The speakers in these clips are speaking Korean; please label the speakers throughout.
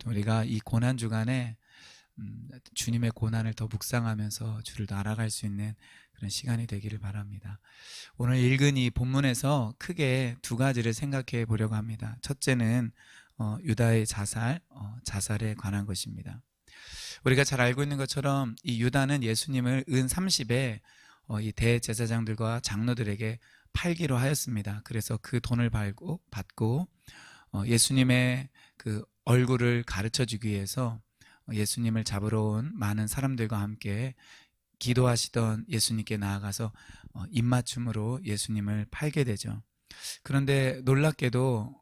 Speaker 1: 우리가 이 고난 주간에 주님의 고난을 더 묵상하면서 주를 더 알아갈 수 있는 그런 시간이 되기를 바랍니다. 오늘 읽은 이 본문에서 크게 두 가지를 생각해 보려고 합니다. 첫째는 유다의 자살에 관한 것입니다. 우리가 잘 알고 있는 것처럼 이 유다는 예수님을 은 30에 이 대제사장들과 장로들에게 팔기로 하였습니다. 그래서 그 돈을 받고 예수님의 그 얼굴을 가르쳐 주기 위해서 예수님을 잡으러 온 많은 사람들과 함께 기도하시던 예수님께 나아가서 입맞춤으로 예수님을 팔게 되죠. 그런데 놀랍게도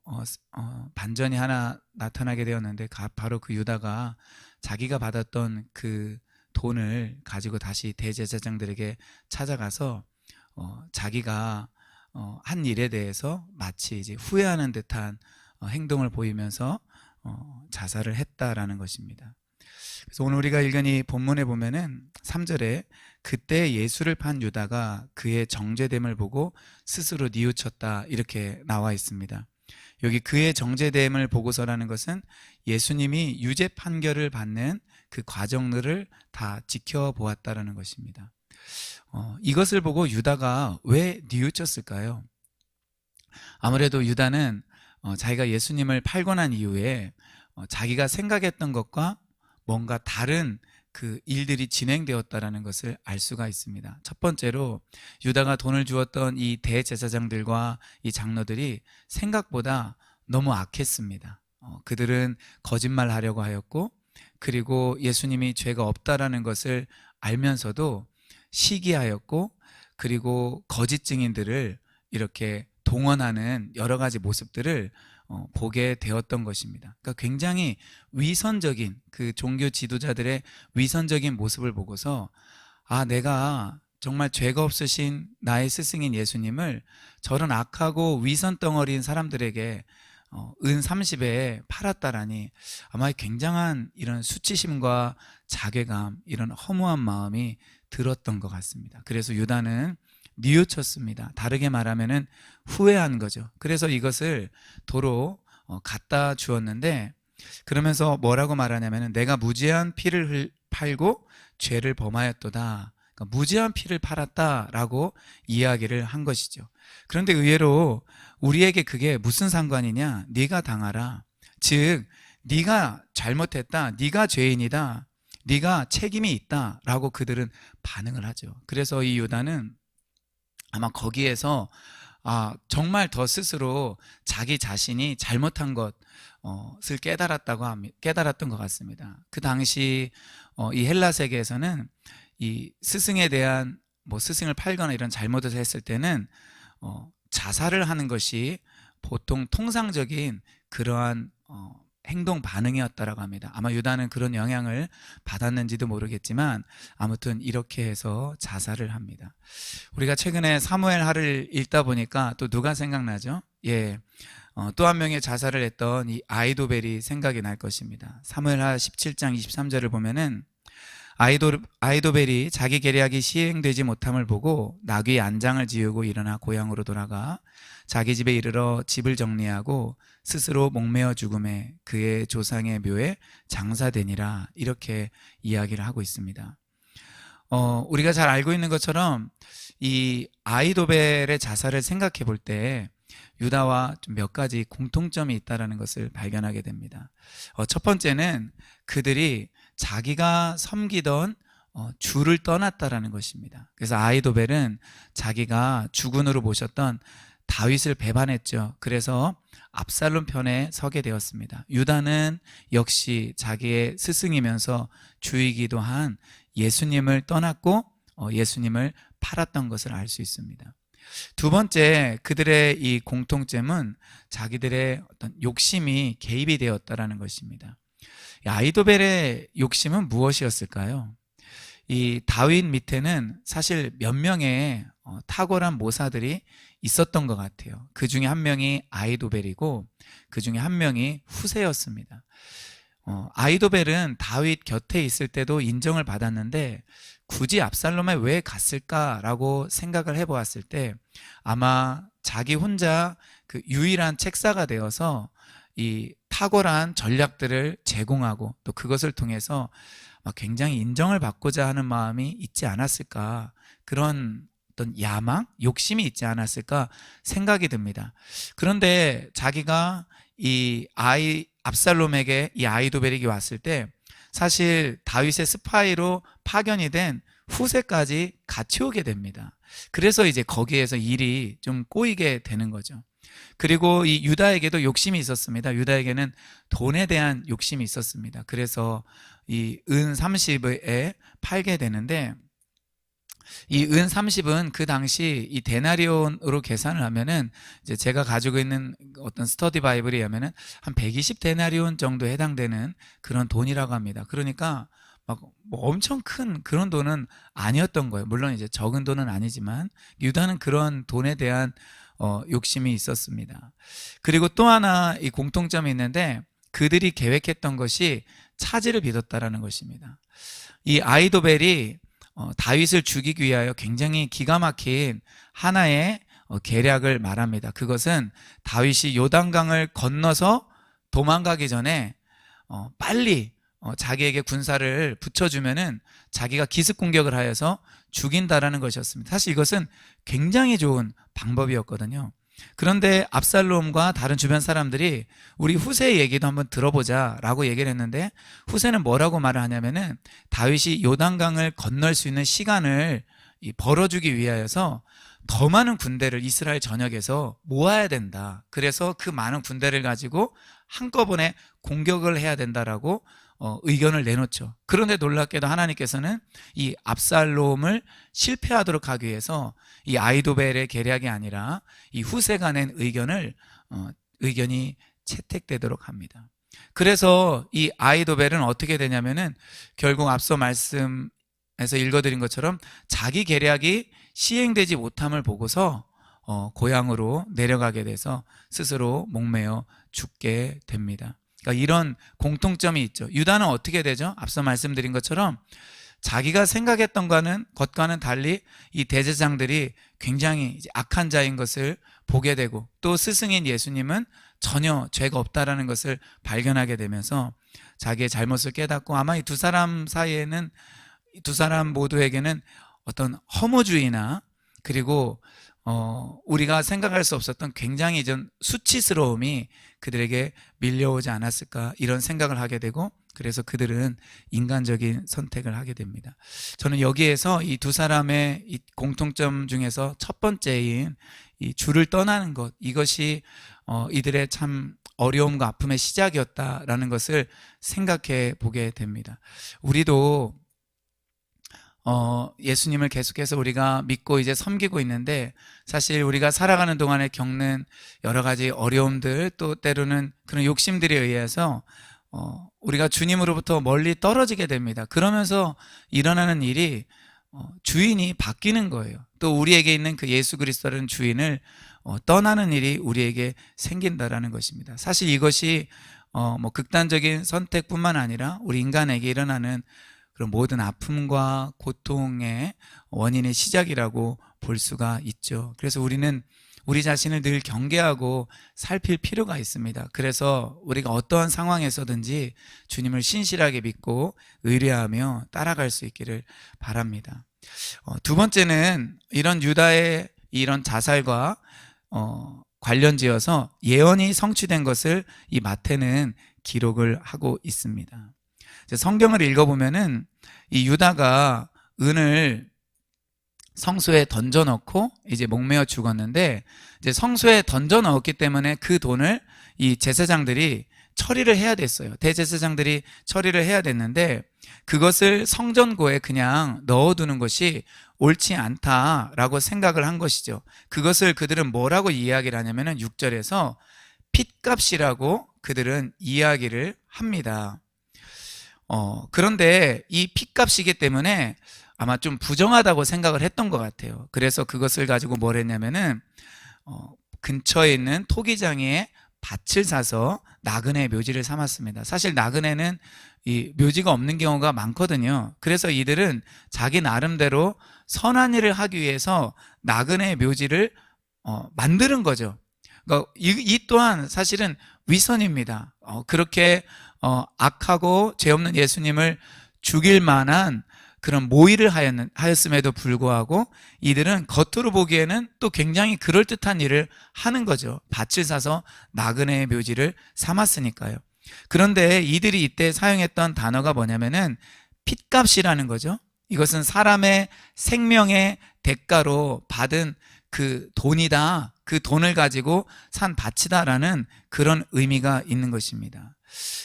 Speaker 1: 반전이 하나 나타나게 되었는데 바로 그 유다가 자기가 받았던 그 돈을 가지고 다시 대제사장들에게 찾아가서 자기가 한 일에 대해서 마치 이제 후회하는 듯한 행동을 보이면서 자살을 했다라는 것입니다. 그래서 오늘 우리가 읽은 이 본문에 보면은 3절에 그때 예수를 판 유다가 그의 정죄됨을 보고 스스로 뉘우쳤다 이렇게 나와 있습니다. 여기 그의 정죄됨을 보고서라는 것은 예수님이 유죄 판결을 받는 그 과정들을 다 지켜보았다라는 것입니다. 이것을 보고 유다가 왜 뉘우쳤을까요? 아무래도 유다는 자기가 예수님을 팔고 난 이후에 자기가 생각했던 것과 뭔가 다른 그 일들이 진행되었다라는 것을 알 수가 있습니다. 첫 번째로 유다가 돈을 주었던 이 대제사장들과 이 장로들이 생각보다 너무 악했습니다. 그들은 거짓말하려고 하였고, 그리고 예수님이 죄가 없다라는 것을 알면서도 시기하였고, 그리고 거짓 증인들을 이렇게 동원하는 여러 가지 모습들을 보게 되었던 것입니다. 그러니까 굉장히 위선적인 그 종교 지도자들의 위선적인 모습을 보고서 내가 정말 죄가 없으신 나의 스승인 예수님을 저런 악하고 위선 덩어리인 사람들에게 은 30에 팔았다라니 아마 굉장한 이런 수치심과 자괴감, 이런 허무한 마음이 들었던 것 같습니다. 그래서 유다는 뉘우쳤습니다. 다르게 말하면은 후회한 거죠. 그래서 이것을 도로 갖다 주었는데, 그러면서 뭐라고 말하냐면은 내가 무죄한 피를 팔고 죄를 범하였도다. 그러니까 무죄한 피를 팔았다라고 이야기를 한 것이죠. 그런데 의외로 우리에게 그게 무슨 상관이냐? 네가 당하라. 즉 네가 잘못했다. 네가 죄인이다. 네가 책임이 있다라고 그들은 반응을 하죠. 그래서 이 유다는 아마 거기에서 정말 더 스스로 자기 자신이 잘못한 것을 깨달았던 것 같습니다. 그 당시 이 헬라 세계에서는 이 스승에 대한 스승을 팔거나 이런 잘못을 했을 때는 자살을 하는 것이 보통 통상적인 그러한 행동 반응이었다라고 합니다. 아마 유다는 그런 영향을 받았는지도 모르겠지만 아무튼 이렇게 해서 자살을 합니다. 우리가 최근에 사무엘하를 읽다 보니까 또 누가 생각나죠? 또 한 명의 자살을 했던 이 아이도벨이 생각이 날 것입니다. 사무엘하 17장 23절을 보면은 아이도벨이 자기 계략이 시행되지 못함을 보고 나귀 안장을 지우고 일어나 고향으로 돌아가 자기 집에 이르러 집을 정리하고 스스로 목매어 죽음에 그의 조상의 묘에 장사되니라 이렇게 이야기를 하고 있습니다. 우리가 잘 알고 있는 것처럼 이 아이도벨의 자살을 생각해 볼 때 유다와 좀 몇 가지 공통점이 있다는 것을 발견하게 됩니다. 첫 번째는 그들이 자기가 섬기던 주를 떠났다라는 것입니다. 그래서 아이도벨은 자기가 주군으로 모셨던 다윗을 배반했죠. 그래서 압살롬 편에 서게 되었습니다. 유다는 역시 자기의 스승이면서 주이기도 한 예수님을 떠났고 예수님을 팔았던 것을 알 수 있습니다. 두 번째, 그들의 이 공통점은 자기들의 어떤 욕심이 개입이 되었다라는 것입니다. 아이도벨의 욕심은 무엇이었을까요? 이 다윗 밑에는 사실 몇 명의 탁월한 모사들이 있었던 것 같아요. 그 중에 한 명이 아이도벨이고 그 중에 한 명이 후세였습니다. 아이도벨은 다윗 곁에 있을 때도 인정을 받았는데 굳이 압살롬에 왜 갔을까라고 생각을 해보았을 때 아마 자기 혼자 그 유일한 책사가 되어서 이 탁월한 전략들을 제공하고 또 그것을 통해서 굉장히 인정을 받고자 하는 마음이 있지 않았을까, 그런 어떤 야망, 욕심이 있지 않았을까 생각이 듭니다. 그런데 자기가 이 압살롬에게 이 아히도벨이 왔을 때 사실 다윗의 스파이로 파견이 된 후세까지 같이 오게 됩니다. 그래서 이제 거기에서 일이 좀 꼬이게 되는 거죠. 그리고 이 유다에게도 욕심이 있었습니다. 유다에게는 돈에 대한 욕심이 있었습니다. 그래서 이 은 30에 팔게 되는데, 이 은 30은 그 당시 이 데나리온으로 계산을 하면은, 이제 제가 가지고 있는 어떤 스터디 바이블에 의하면은 한 120 데나리온 정도에 해당되는 그런 돈이라고 합니다. 그러니까 뭐 엄청 큰 그런 돈은 아니었던 거예요. 물론 이제 적은 돈은 아니지만 유다는 그런 돈에 대한 욕심이 있었습니다. 그리고 또 하나 이 공통점이 있는데, 그들이 계획했던 것이 차질을 빚었다라는 것입니다. 이 아히도벨이 다윗을 죽이기 위하여 굉장히 기가 막힌 하나의 계략을 말합니다. 그것은 다윗이 요단강을 건너서 도망가기 전에 빨리 자기에게 군사를 붙여주면은 자기가 기습 공격을 하여서 죽인다라는 것이었습니다. 사실 이것은 굉장히 좋은 방법이었거든요. 그런데 압살롬과 다른 주변 사람들이 우리 후세의 얘기도 한번 들어보자 라고 얘기를 했는데, 후세는 뭐라고 말을 하냐면은 다윗이 요단강을 건널 수 있는 시간을 벌어주기 위하여서 더 많은 군대를 이스라엘 전역에서 모아야 된다. 그래서 그 많은 군대를 가지고 한꺼번에 공격을 해야 된다라고 의견을 내놓죠. 그런데 놀랍게도 하나님께서는 이 압살롬을 실패하도록 하기 위해서 이 아히도벨의 계략이 아니라 이 후세가 낸 의견이 채택되도록 합니다. 그래서 이 아히도벨은 어떻게 되냐면은 결국 앞서 말씀에서 읽어드린 것처럼 자기 계략이 시행되지 못함을 보고서 고향으로 내려가게 돼서 스스로 목매어 죽게 됩니다. 그러니까 이런 공통점이 있죠. 유다는 어떻게 되죠? 앞서 말씀드린 것처럼 자기가 생각했던 것과는 달리 이 대제사장들이 굉장히 이제 악한 자인 것을 보게 되고, 또 스승인 예수님은 전혀 죄가 없다라는 것을 발견하게 되면서 자기의 잘못을 깨닫고, 아마 이 두 사람 사이에는, 두 사람 모두에게는 어떤 허무주의나 그리고 우리가 생각할 수 없었던 굉장히 좀 수치스러움이 그들에게 밀려오지 않았을까, 이런 생각을 하게 되고, 그래서 그들은 인간적인 선택을 하게 됩니다. 저는 여기에서 이 두 사람의 이 공통점 중에서 첫 번째인 이 주를 떠나는 것, 이것이 이들의 참 어려움과 아픔의 시작이었다라는 것을 생각해 보게 됩니다. 우리도 예수님을 계속해서 우리가 믿고 이제 섬기고 있는데, 사실 우리가 살아가는 동안에 겪는 여러 가지 어려움들, 또 때로는 그런 욕심들에 의해서 우리가 주님으로부터 멀리 떨어지게 됩니다. 그러면서 일어나는 일이 주인이 바뀌는 거예요. 또 우리에게 있는 그 예수 그리스도라는 주인을 떠나는 일이 우리에게 생긴다라는 것입니다. 사실 이것이 뭐 극단적인 선택뿐만 아니라 우리 인간에게 일어나는 그런 모든 아픔과 고통의 원인의 시작이라고 볼 수가 있죠. 그래서 우리는 우리 자신을 늘 경계하고 살필 필요가 있습니다. 그래서 우리가 어떠한 상황에서든지 주님을 신실하게 믿고 의뢰하며 따라갈 수 있기를 바랍니다. 두 번째는 이런 유다의 이런 자살과 관련지어서 예언이 성취된 것을 이 마태는 기록을 하고 있습니다. 성경을 읽어보면은 이 유다가 은을 성소에 던져 넣고 이제 목매어 죽었는데, 이제 성소에 던져 넣었기 때문에 그 돈을 이 제사장들이 처리를 해야 됐어요. 대제사장들이 처리를 해야 됐는데, 그것을 성전고에 그냥 넣어두는 것이 옳지 않다라고 생각을 한 것이죠. 그것을 그들은 뭐라고 이야기를 하냐면은 6절에서 핏값이라고 그들은 이야기를 합니다. 그런데 이 핏값이기 때문에 아마 좀 부정하다고 생각을 했던 것 같아요. 그래서 그것을 가지고 뭘 했냐면은 근처에 있는 토기장에 밭을 사서 나그네의 묘지를 삼았습니다. 사실 나그네는 이 묘지가 없는 경우가 많거든요. 그래서 이들은 자기 나름대로 선한 일을 하기 위해서 나그네의 묘지를 만드는 거죠. 그러니까 이 또한 사실은 위선입니다. 그렇게 악하고 죄 없는 예수님을 죽일 만한 그런 모의를 하였음에도 불구하고 이들은 겉으로 보기에는 또 굉장히 그럴듯한 일을 하는 거죠. 밭을 사서 나그네의 묘지를 삼았으니까요. 그런데 이들이 이때 사용했던 단어가 뭐냐면은 핏값이라는 거죠. 이것은 사람의 생명의 대가로 받은 그 돈이다, 그 돈을 가지고 산 밭이다라는 그런 의미가 있는 것입니다.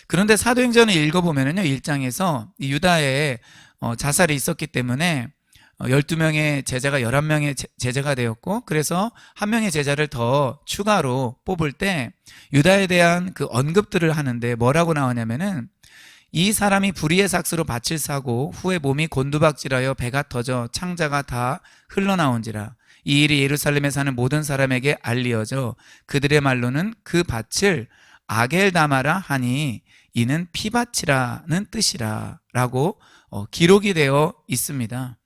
Speaker 1: 그런데 사도행전을 읽어보면요, 1장에서 유다에 자살이 있었기 때문에 12명의 제자가 11명의 제자가 되었고, 그래서 한 명의 제자를 더 추가로 뽑을 때 유다에 대한 그 언급들을 하는데 뭐라고 나오냐면은, 이 사람이 불의의 삭스로 밭을 사고 후에 몸이 곤두박질하여 배가 터져 창자가 다 흘러나온지라. 이 일이 예루살렘에 사는 모든 사람에게 알리어져 그들의 말로는 그 밭을 아겔다마라 하니 이는 피밭이라는 뜻이라 라고 기록이 되어 있습니다.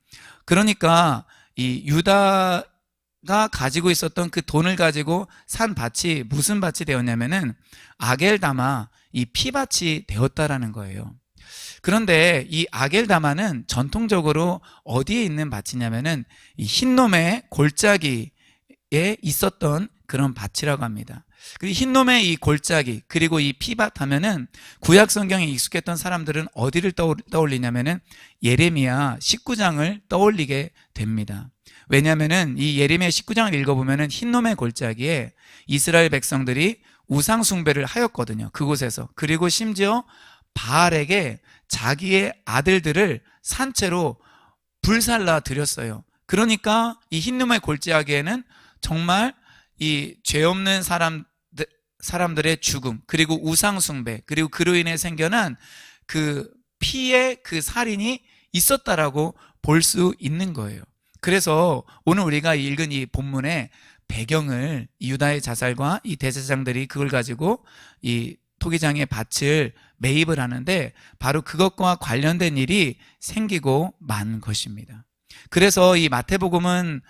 Speaker 1: 그러니까 이 유다가 가지고 있었던 그 돈을 가지고 산 밭이 무슨 밭이 되었냐면은 아겔다마, 이 피밭이 되었다라는 거예요. 그런데 이 아겔다마는 전통적으로 어디에 있는 밭이냐면은 이 흰놈의 골짜기에 있었던 그런 밭이라고 합니다. 그 흰놈의 이 골짜기 그리고 이 피밭 하면은 구약 성경에 익숙했던 사람들은 어디를 떠올리냐면은 예레미야 19장을 떠올리게 됩니다. 왜냐하면은 이 예레미야 19장을 읽어보면은 흰놈의 골짜기에 이스라엘 백성들이 우상 숭배를 하였거든요. 그곳에서. 그리고 심지어 바알에게 자기의 아들들을 산채로 불살라 드렸어요. 그러니까 이 흰놈의 골짜기에는 정말 이 죄 없는 사람들의 죽음, 그리고 우상 숭배, 그리고 그로 인해 생겨난 그 피의 그 살인이 있었다라고 볼 수 있는 거예요. 그래서 오늘 우리가 읽은 이 본문의 배경을 유다의 자살과 이 대제사장들이 그걸 가지고 이 토기장의 밭을 매입을 하는데 바로 그것과 관련된 일이 생기고 만 것입니다. 그래서 이 마태복음은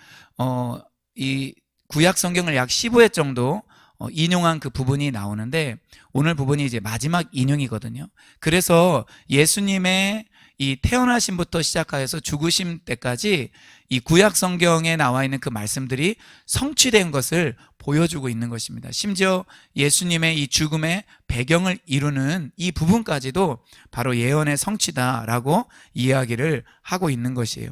Speaker 1: 이 구약 성경을 약 15회 정도 인용한 그 부분이 나오는데 오늘 부분이 이제 마지막 인용이거든요. 그래서 예수님의 이 태어나심부터 시작하여서 죽으심 때까지 이 구약 성경에 나와 있는 그 말씀들이 성취된 것을 보여주고 있는 것입니다. 심지어 예수님의 이 죽음의 배경을 이루는 이 부분까지도 바로 예언의 성취다라고 이야기를 하고 있는 것이에요.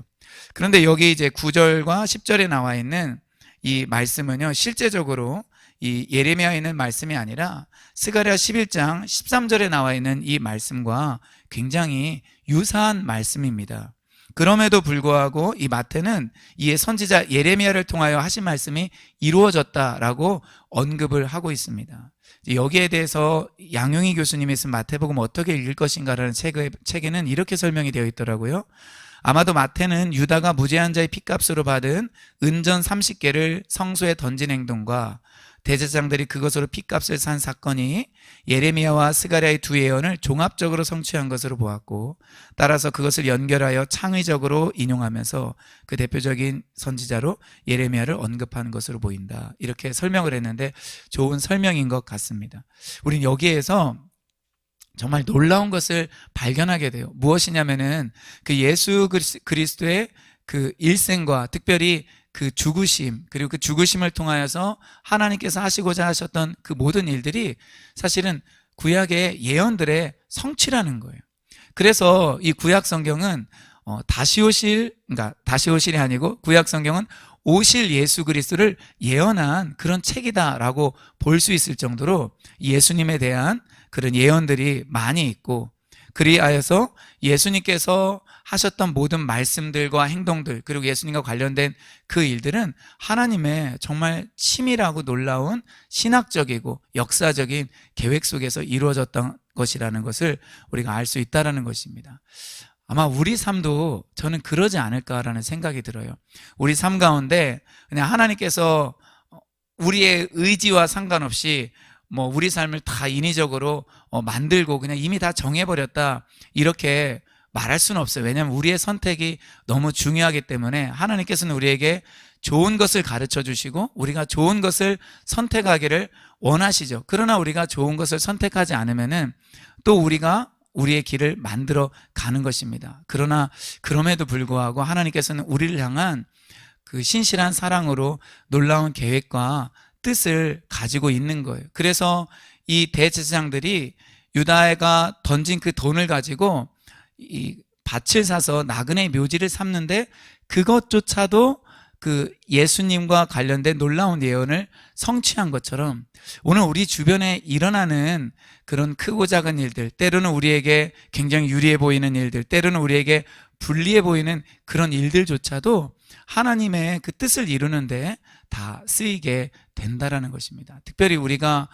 Speaker 1: 그런데 여기 이제 9절과 10절에 나와 있는 이 말씀은요, 실제적으로 이 예레미야에 있는 말씀이 아니라 스가랴 11장 13절에 나와 있는 이 말씀과 굉장히 유사한 말씀입니다. 그럼에도 불구하고 이 마태는 이에 선지자 예레미야를 통하여 하신 말씀이 이루어졌다라고 언급을 하고 있습니다. 여기에 대해서 양용희 교수님이 쓴 마태복음 어떻게 읽을 것인가라는 책에는 이렇게 설명이 되어 있더라고요. 아마도 마태는 유다가 무죄한 자의 핏값으로 받은 은전 30개를 성소에 던진 행동과 대제사장들이 그것으로 핏값을 산 사건이 예레미야와 스가랴의 두 예언을 종합적으로 성취한 것으로 보았고, 따라서 그것을 연결하여 창의적으로 인용하면서 그 대표적인 선지자로 예레미야를 언급하는 것으로 보인다. 이렇게 설명을 했는데 좋은 설명인 것 같습니다. 우린 여기에서 정말 놀라운 것을 발견하게 돼요. 무엇이냐면은 그 예수 그리스도의 그 일생과 특별히 그 죽으심, 그리고 그 죽으심을 통하여서 하나님께서 하시고자 하셨던 그 모든 일들이 사실은 구약의 예언들의 성취라는 거예요. 그래서 이 구약 성경은 다시 오실이 아니고 구약 성경은 오실 예수 그리스도를 예언한 그런 책이다라고 볼 수 있을 정도로 예수님에 대한 그런 예언들이 많이 있고, 그리하여서 예수님께서 하셨던 모든 말씀들과 행동들, 그리고 예수님과 관련된 그 일들은 하나님의 정말 치밀하고 놀라운 신학적이고 역사적인 계획 속에서 이루어졌던 것이라는 것을 우리가 알 수 있다는 것입니다. 아마 우리 삶도 저는 그러지 않을까라는 생각이 들어요. 우리 삶 가운데 그냥 하나님께서 우리의 의지와 상관없이 우리 삶을 다 인위적으로 만들고 그냥 이미 다 정해버렸다, 이렇게 말할 수는 없어요. 왜냐하면 우리의 선택이 너무 중요하기 때문에 하나님께서는 우리에게 좋은 것을 가르쳐 주시고 우리가 좋은 것을 선택하기를 원하시죠. 그러나 우리가 좋은 것을 선택하지 않으면은 또 우리가 우리의 길을 만들어 가는 것입니다. 그러나 그럼에도 불구하고 하나님께서는 우리를 향한 그 신실한 사랑으로 놀라운 계획과 뜻을 가지고 있는 거예요. 그래서 이 대제사장들이 유다가 던진 그 돈을 가지고 이 밭을 사서 나그네의 묘지를 삼는데 그것조차도 그 예수님과 관련된 놀라운 예언을 성취한 것처럼 오늘 우리 주변에 일어나는 그런 크고 작은 일들, 때로는 우리에게 굉장히 유리해 보이는 일들, 때로는 우리에게 불리해 보이는 그런 일들조차도 하나님의 그 뜻을 이루는데 다 쓰이게 된다라는 것입니다. 특별히 우리가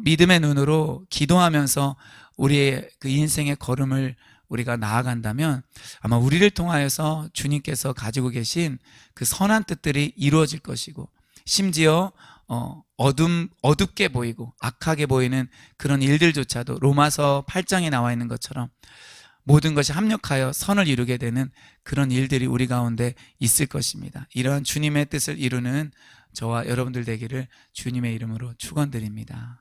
Speaker 1: 믿음의 눈으로 기도하면서 우리의 그 인생의 걸음을 우리가 나아간다면 아마 우리를 통하여서 주님께서 가지고 계신 그 선한 뜻들이 이루어질 것이고 심지어 어둡게 보이고 악하게 보이는 그런 일들조차도 로마서 8장에 나와 있는 것처럼 모든 것이 합력하여 선을 이루게 되는 그런 일들이 우리 가운데 있을 것입니다. 이러한 주님의 뜻을 이루는 저와 여러분들 되기를 주님의 이름으로 축원드립니다.